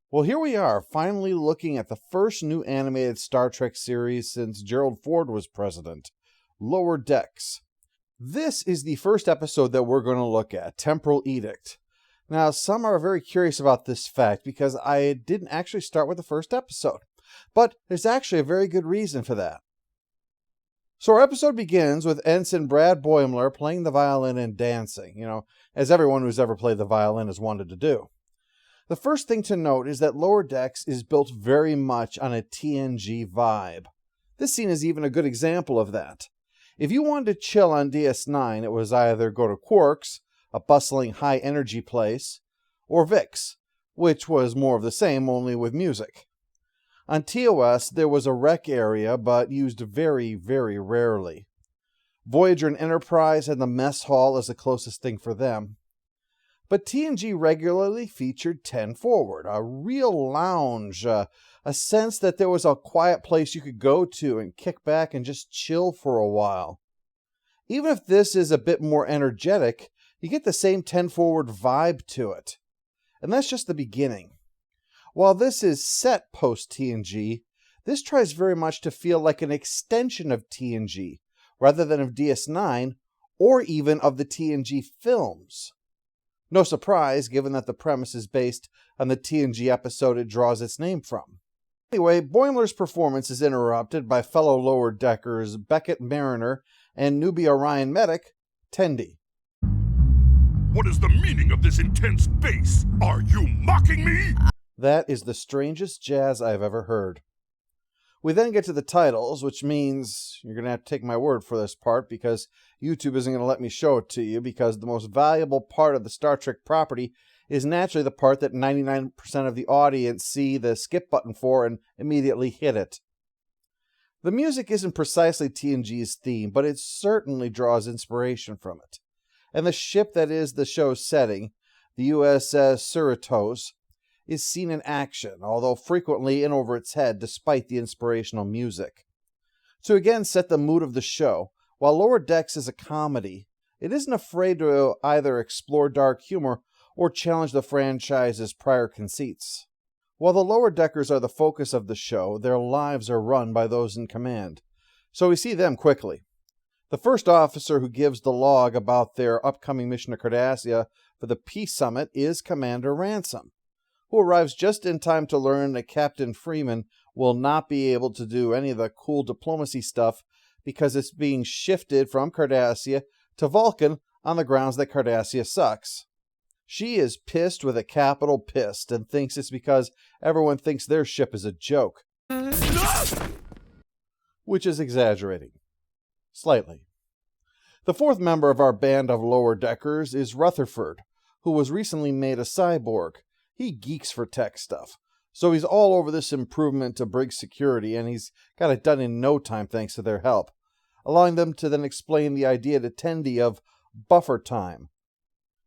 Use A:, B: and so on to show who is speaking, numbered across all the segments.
A: Well, here we are, finally looking at the first new animated Star Trek series since Gerald Ford was president, Lower Decks. This is the first episode that we're going to look at, Temporal Edict. Now, some are very curious about this fact because I didn't actually start with the first episode, but there's actually a very good reason for that. So our episode begins with Ensign Brad Boimler playing the violin and dancing, as everyone who's ever played the violin has wanted to do. The first thing to note is that Lower Decks is built very much on a TNG vibe. This scene is even a good example of that. If you wanted to chill on DS9, it was either go to Quark's, a bustling high-energy place, or Vic's, which was more of the same, only with music. On TOS, there was a rec area, but used very, very rarely. Voyager and Enterprise had the mess hall as the closest thing for them. But TNG regularly featured 10 Forward, a real lounge, a sense that there was a quiet place you could go to and kick back and just chill for a while. Even if this is a bit more energetic, you get the same 10 Forward vibe to it. And that's just the beginning. While this is set post-TNG, this tries very much to feel like an extension of TNG, rather than of DS9, or even of the TNG films. No surprise, given that the premise is based on the TNG episode it draws its name from. Anyway, Boimler's performance is interrupted by fellow Lower Deckers Beckett Mariner and newbie Orion medic, Tendi.
B: What is the meaning of this intense bass? Are you mocking me?
A: That is the strangest jazz I've ever heard. We then get to the titles, which means you're going to have to take my word for this part because YouTube isn't going to let me show it to you because the most valuable part of the Star Trek property is naturally the part that 99% of the audience see the skip button for and immediately hit it. The music isn't precisely TNG's theme, but it certainly draws inspiration from it. And the ship that is the show's setting, the USS Cerritos, is seen in action, although frequently in over its head despite the inspirational music. To again set the mood of the show, while Lower Decks is a comedy, it isn't afraid to either explore dark humor or challenge the franchise's prior conceits. While the Lower Deckers are the focus of the show, their lives are run by those in command, so we see them quickly. The first officer who gives the log about their upcoming mission to Cardassia for the Peace Summit is Commander Ransom, who arrives just in time to learn that Captain Freeman will not be able to do any of the cool diplomacy stuff because it's being shifted from Cardassia to Vulcan on the grounds that Cardassia sucks. She is pissed with a capital pissed and thinks it's because everyone thinks their ship is a joke. Which is exaggerating. Slightly. The fourth member of our band of Lower Deckers is Rutherford, who was recently made a cyborg. He geeks for tech stuff, so he's all over this improvement to brig security, and he's got it done in no time thanks to their help, allowing them to then explain the idea to Tendi of buffer time.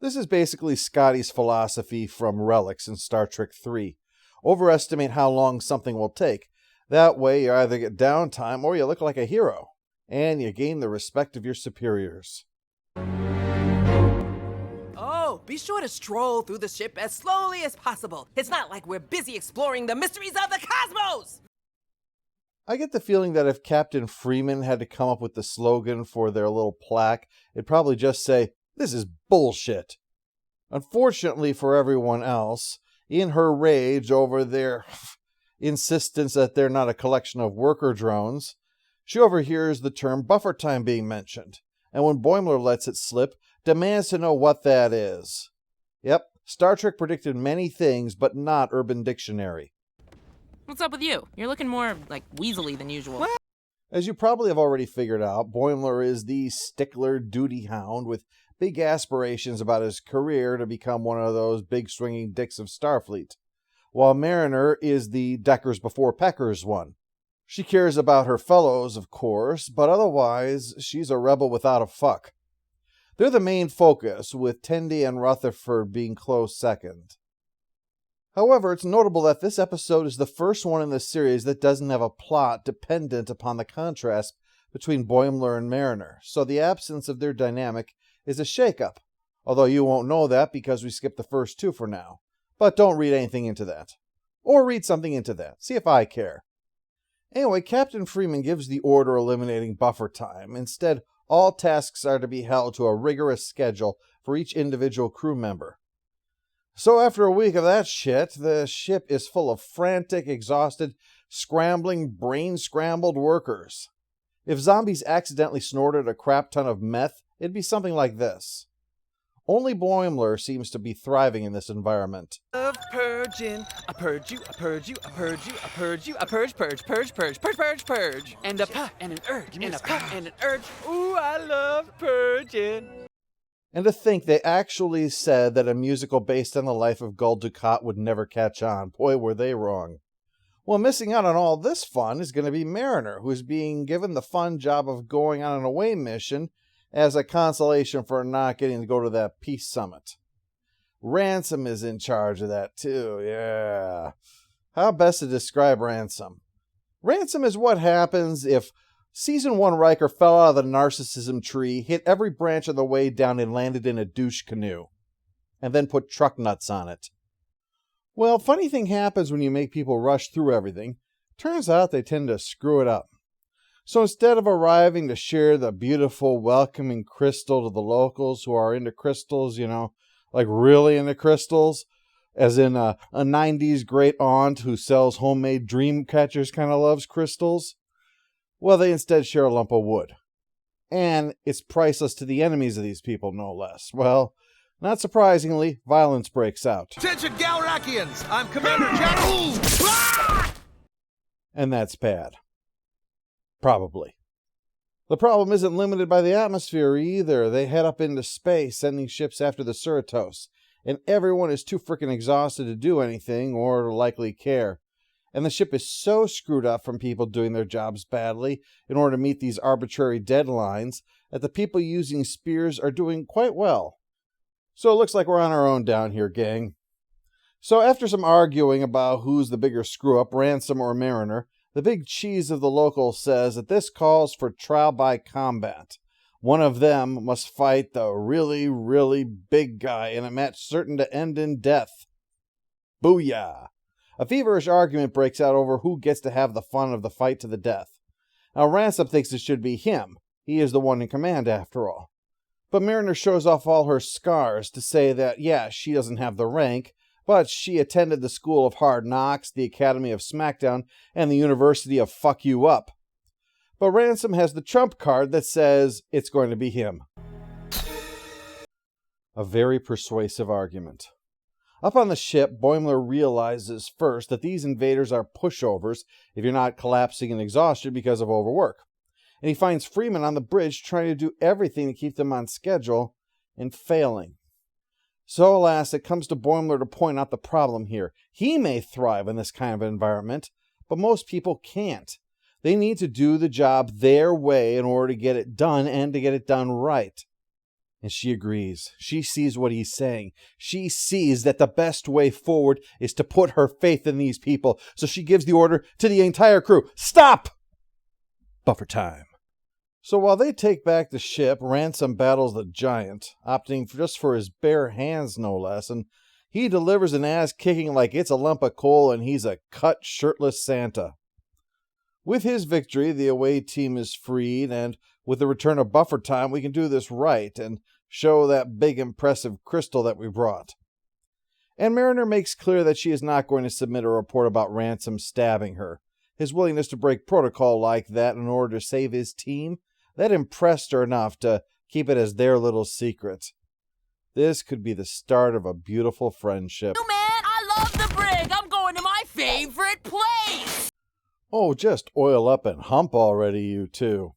A: This is basically Scotty's philosophy from Relics in Star Trek III. Overestimate how long something will take. That way you either get downtime or you look like a hero, and you gain the respect of your superiors.
C: Oh, be sure to stroll through the ship as slowly as possible. It's not like we're busy exploring the mysteries of the cosmos!
A: I get the feeling that if Captain Freeman had to come up with the slogan for their little plaque, it'd probably just say, "This is bullshit." Unfortunately for everyone else, in her rage over their insistence that they're not a collection of worker drones, she overhears the term buffer time being mentioned, and when Boimler lets it slip, demands to know what that is. Yep, Star Trek predicted many things, but not Urban Dictionary.
D: What's up with you? You're looking more, weaselly than usual.
A: As you probably have already figured out, Boimler is the stickler duty hound with big aspirations about his career to become one of those big swinging dicks of Starfleet, while Mariner is the Deckers before Peckers one. She cares about her fellows, of course, but otherwise, she's a rebel without a fuck. They're the main focus, with Tendi and Rutherford being close second. However, it's notable that this episode is the first one in the series that doesn't have a plot dependent upon the contrast between Boimler and Mariner, so the absence of their dynamic is a shakeup, although you won't know that because we skipped the first two for now. But don't read anything into that. Or read something into that. See if I care. Anyway, Captain Freeman gives the order eliminating buffer time. Instead, all tasks are to be held to a rigorous schedule for each individual crew member. So after a week of that shit, the ship is full of frantic, exhausted, scrambling, brain-scrambled workers. If zombies accidentally snorted a crap ton of meth, it'd be something like this. Only Boimler seems to be thriving in this environment.
E: Love purging. I purge you, I purge you, I purge you, I purge you, I purge, purge, purge, purge, purge, purge, purge. And a puff and an urge, and a puff and an urge. Ooh, I love purging.
A: And to think they actually said that a musical based on the life of Gul Dukat would never catch on. Boy, were they wrong. Well, missing out on all this fun is going to be Mariner, who's being given the fun job of going on an away mission as a consolation for not getting to go to that peace summit. Ransom is in charge of that too, yeah. How best to describe Ransom? Ransom is what happens if Season 1 Riker fell out of the narcissism tree, hit every branch on the way down and landed in a douche canoe, and then put truck nuts on it. Well, funny thing happens when you make people rush through everything. Turns out they tend to screw it up. So instead of arriving to share the beautiful, welcoming crystal to the locals who are into crystals, like really into crystals, as in a 90s great aunt who sells homemade dream catchers kind of loves crystals, well, they instead share a lump of wood. And it's priceless to the enemies of these people, no less. Well, not surprisingly, violence breaks out.
E: Attention, Galrakians! I'm Commander General.
A: And that's bad. Probably. The problem isn't limited by the atmosphere either. They head up into space, sending ships after the Cerritos, and everyone is too freaking exhausted to do anything or to likely care. And the ship is so screwed up from people doing their jobs badly in order to meet these arbitrary deadlines that the people using spears are doing quite well. So it looks like we're on our own down here, gang. So after some arguing about who's the bigger screw-up, Ransom or Mariner, the big cheese of the locals says that this calls for trial by combat. One of them must fight the really, really big guy in a match certain to end in death. Booyah! A feverish argument breaks out over who gets to have the fun of the fight to the death. Now Ransom thinks it should be him. He is the one in command after all. But Mariner shows off all her scars to say that, yeah, she doesn't have the rank, but she attended the School of Hard Knocks, the Academy of Smackdown, and the University of Fuck You Up. But Ransom has the trump card that says it's going to be him. A very persuasive argument. Up on the ship, Boimler realizes first that these invaders are pushovers if you're not collapsing in exhaustion because of overwork. And he finds Freeman on the bridge trying to do everything to keep them on schedule and failing. So alas, it comes to Boimler to point out the problem here. He may thrive in this kind of environment, but most people can't. They need to do the job their way in order to get it done and to get it done right. And she agrees. She sees what he's saying. She sees that the best way forward is to put her faith in these people. So she gives the order to the entire crew. Stop! Buffer time. So while they take back the ship, Ransom battles the giant, opting just for his bare hands no less, and he delivers an ass-kicking like it's a lump of coal and he's a cut, shirtless Santa. With his victory, the away team is freed, and with the return of buffer time, we can do this right and show that big, impressive crystal that we brought. And Mariner makes clear that she is not going to submit a report about Ransom stabbing her. His willingness to break protocol like that in order to save his team, that impressed her enough to keep it as their little secret. This could be the start of a beautiful friendship.
C: You man, I love the brig. I'm going to my favorite place.
A: Oh, just oil up and hump already, you two.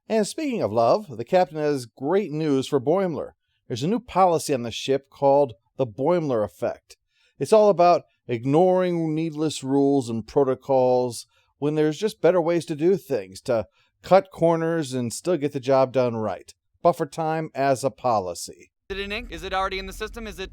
A: And speaking of love, the captain has great news for Boimler. There's a new policy on the ship called the Boimler effect. It's all about ignoring needless rules and protocols when there's just better ways to do things, to cut corners and still get the job done right. Buffer time as a policy.
E: Is it in ink? Is it already in the system? Is it...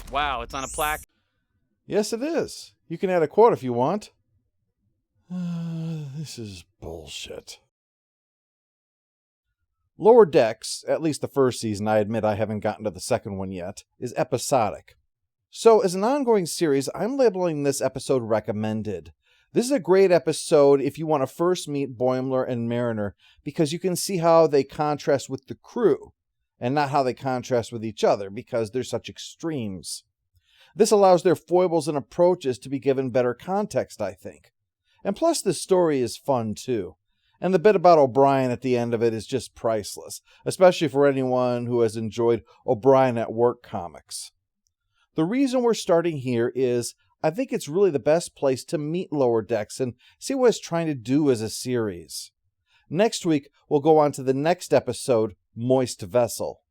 E: Wow, it's on a plaque.
A: Yes, it is. You can add a quote if you want. This is bullshit. Lower Decks, at least the first season, I admit I haven't gotten to the second one yet, is episodic. So, as an ongoing series, I'm labeling this episode recommended. This is a great episode if you want to first meet Boimler and Mariner, because you can see how they contrast with the crew, and not how they contrast with each other, because they're such extremes. This allows their foibles and approaches to be given better context, I think. And plus, this story is fun, too. And the bit about O'Brien at the end of it is just priceless, especially for anyone who has enjoyed O'Brien at Work comics. The reason we're starting here is I think it's really the best place to meet Lower Decks and see what it's trying to do as a series. Next week, we'll go on to the next episode, Moist Vessel.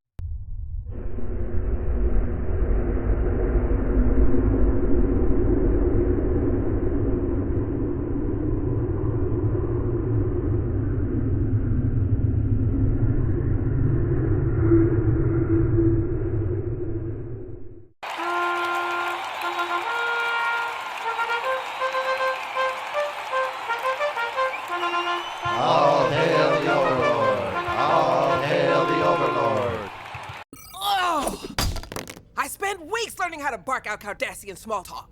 F: All hail the Overlord! All hail the Overlord!
C: Ugh! I spent weeks learning how to bark out Cardassian small talk.